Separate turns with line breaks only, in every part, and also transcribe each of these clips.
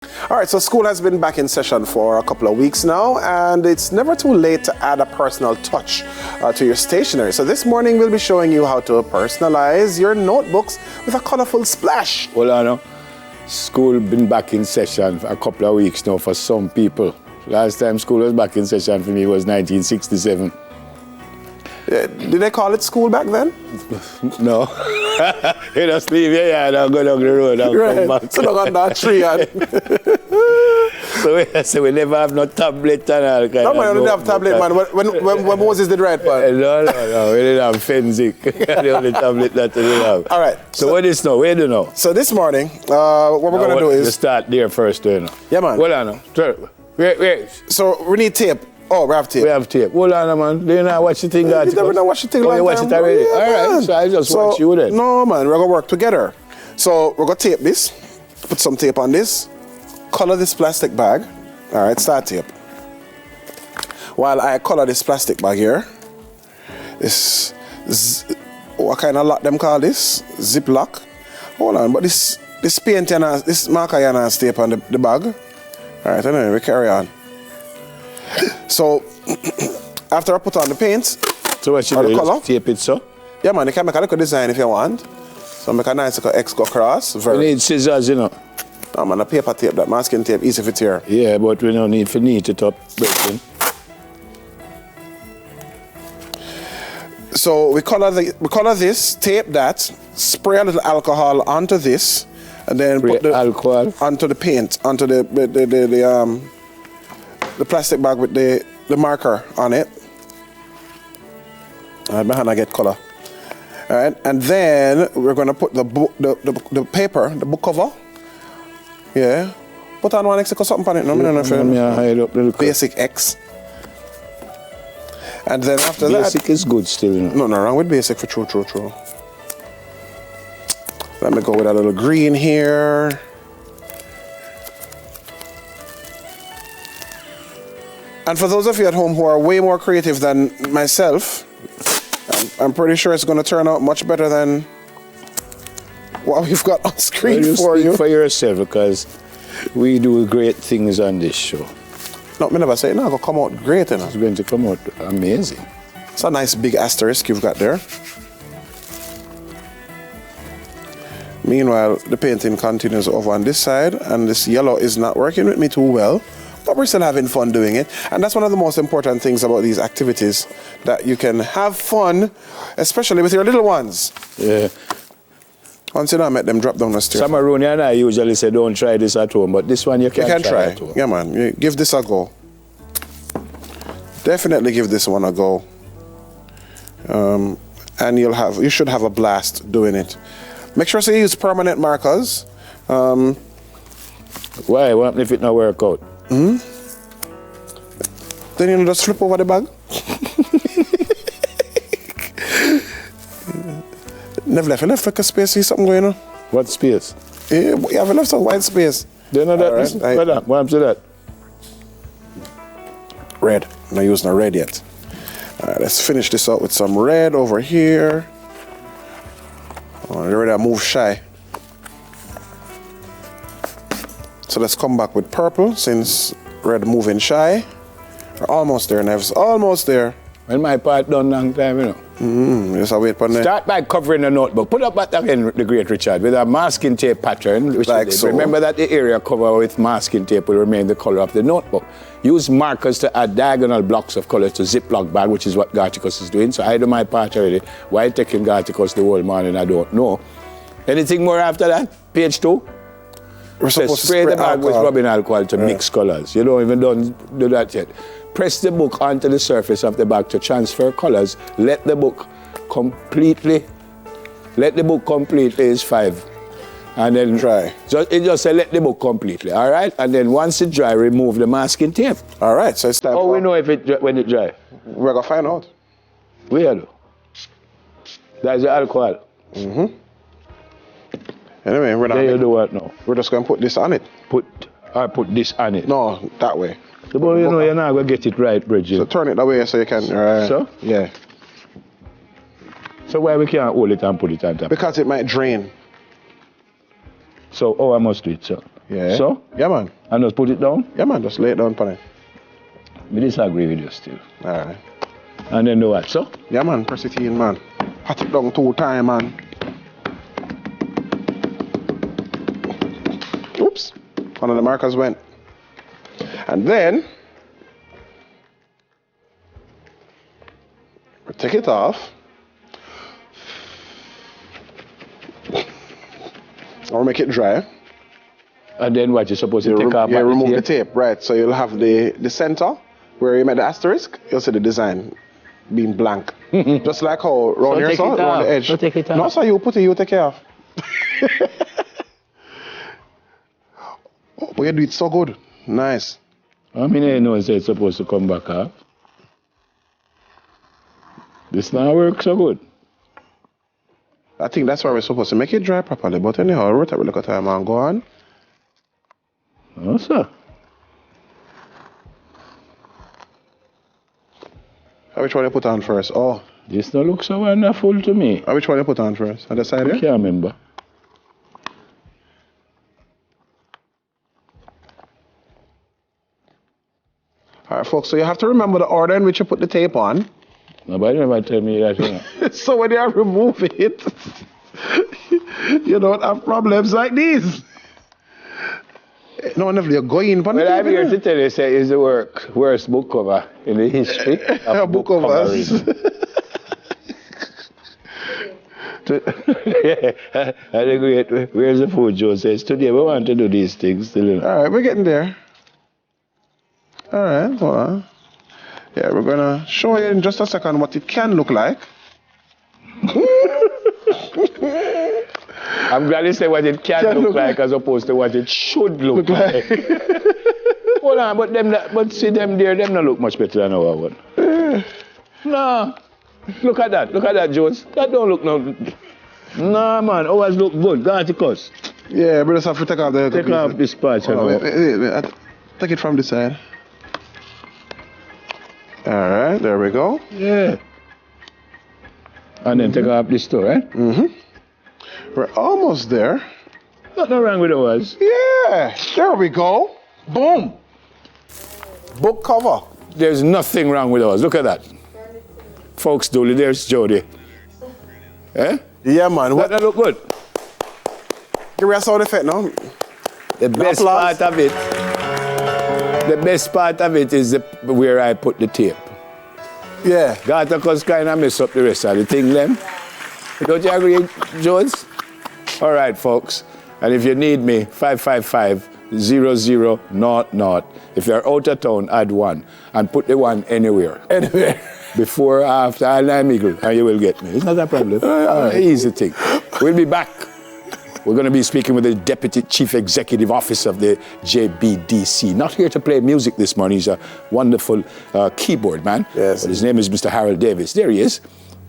All right, so school has been back in session for a couple of weeks now, and it's never too late to add a personal touch to your stationery. So this morning we'll be showing you how to personalize your notebooks with a colorful splash.
Well, I know, school been back in session for a couple of weeks now for some people. Last time school was back in session for me was 1967.
Did they call it school back then?
No. You just leave your yard and go down the road and come back.
So on that tree and...
So we never have no tablet and all kind
No,
of...
man, we didn't have tablet, man. When Moses did write, man.
No, we didn't have Fenzik. The only tablet that we didn't have.
All right.
So what is now? Where do you know?
So this morning, what we're going to do is...
You start there first, do you know?
Yeah, man.
Hold on now. Wait.
So we need tape. Oh, we have tape.
We have tape. Hold on, man. Do you know watch the thing?
You never know watch the thing.
You watch it already?
Yeah,
all right,
man.
so I just watch you then.
No, man, we're going to work together. So we're going to tape this, put some tape on this, color this plastic bag. All right, start tape. While I color this plastic bag here, this what kind of lock them call this? Zip lock. Hold on, but this paint and this marker and tape on the bag. All right, anyway, we carry on. So, after I put on the paint,
so what you do, just tape it so?
Yeah, man, you can make a little design if you want. So make a nice little X go across.
We need scissors, you know.
No, man, a paper tape, that masking tape, easy for tear.
Yeah, but we don't need to knead it up, breaking.
So we color this, tape that, spray a little alcohol onto this, and then put the
alcohol
onto the paint, onto the plastic bag with the marker on it. All right, my hand I get color. All right, and then we're gonna put the paper, the book cover. Yeah, put on one X or something on it. No, basic X. And then after that,
basic is good still. You know?
No wrong with basic for true. Let me go with a little green here. And for those of you at home who are way more creative than myself, I'm pretty sure it's going to turn out much better than what we've got on screen for you.
Speak for yourself, because we do great things on this show.
No, me never say it's not going to come out great. You know?
It's going to come out amazing.
It's a nice big asterisk you've got there. Meanwhile, the painting continues over on this side, and this yellow is not working with me too well. But we're still having fun doing it. And that's one of the most important things about these activities, that you can have fun, especially with your little ones.
Yeah.
Once you don't make them drop down the stairs.
Samaroni and I usually say don't try this at home, but this one you can try at home.
Yeah, man. You give this a go. Definitely give this one a go. And you should have a blast doing it. Make sure you use permanent markers.
Why? What if it not work out?
Then you just flip over the bag. Never left like a space, see something going on.
What space?
Yeah, you have left some white space.
Do you know that? Right. What happened to that?
Red. I'm not using a red yet. All right, let's finish this out with some red over here. Oh, you're ready to move shy. So let's come back with purple, since red moving shy. We're almost there, Nevs. Almost there.
When my part done long time, you know.
Just wait for that.
Start by covering the notebook. Put up that again, the great Richard, with a masking tape pattern. Which
like so.
Remember that the area covered with masking tape will remain the color of the notebook. Use markers to add diagonal blocks of color to Ziploc bag, which is what Garticus is doing. So I do my part already. Why taking Garticus the whole morning, I don't know. Anything more after that? Page 2?
We're supposed to
spray the bag
alcohol.
with rubbing alcohol to mix colors. You don't even do that yet. Press the book onto the surface of the bag to transfer colors. Let the book completely is 5. And then
dry.
It just say let the book completely, all right? And then once it dry, remove the masking tape.
All right, so it's time.
How we know when it dry?
We're gonna find out.
Where do? That's the alcohol.
Anyway, we're not.
There you do what now?
We're just gonna put this on it.
Put this on it.
No, that way.
But you know you're not gonna get it right, Bridget.
So turn it that way so you can.
So?
Yeah.
So why we can't hold it and put it on top?
Because it might drain.
So, I must do it, sir.
Yeah.
So?
Yeah, man.
And just put it down?
Yeah, man. Just lay it down, pan it.
We disagree with you still.
All right.
And then do what, so?
Yeah, man. Press it in, man. Pat it down 2 times, man. Oops. One of the markers went. And then we take it off. Or make it dry.
And then what, you're supposed to take off?
Yeah, remove the tape, right. So you'll have the center where you made the asterisk. You'll see the design being blank. Just like how around here, so around the edge.
So take it off.
No, so you put it, you take it off. Oh, but you do it so good. Nice.
I mean, I know it's supposed to come back off. This now works so good.
I think that's why we're supposed to make it dry properly. But anyhow, we'll look at time and go on.
Oh, sir.
Which one you put on first? Oh.
This don't look so wonderful to me.
Which one you put on first? On the side
I
here?
can't remember.
Alright, folks, so you have to remember the order in which you put the tape on.
Nobody never tell me that, you know.
So when you remove it, you don't have problems like these. No, whenever you're going for
Well, I'm here to tell you, say, it's the worst book cover in the history of
book covers.
Yeah, I agree. Where's the food, Joe says? Today we want to do these things. Still, you know.
Alright, we're getting there. Alright, hold on. Yeah, we're gonna show you in just a second what it can look like.
I'm glad you say what it can look like as opposed to what it should look like. Hold on, but see them there, them don't look much better than our one. No. Look at that, Jones. That don't look no. Nah, man, always look good. Garticus.
Yeah, but just have to take off the.
Take off this part.
Wait. Take it from this side. Alright, there we go.
Yeah. And then take off this too, right?
We're almost there.
Nothing wrong with ours.
Yeah, there we go. Boom. Book cover.
There's nothing wrong with ours. Look at that. Folks, Dooley, there's Jody. Eh?
Yeah, man. What?
That look good.
Give me a sound effect now.
The best part of it. The best part of it is where I put the tape.
Yeah.
Garticus kind of mess up the rest of the thing, then. Don't you agree, Jones? All right, folks. And if you need me, 555-0000. If you're out of town, add 1. And put the 1 anywhere.
Anywhere.
Before, after, I'm eagle, and you will get me. It's not a problem. Easy thing. We'll be back. We're going to be speaking with the Deputy Chief Executive Officer of the JBDC. Not here to play music this morning. He's a wonderful keyboard man.
Yes.
But his name is Mr. Harold Davis. There he is.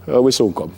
We soon come.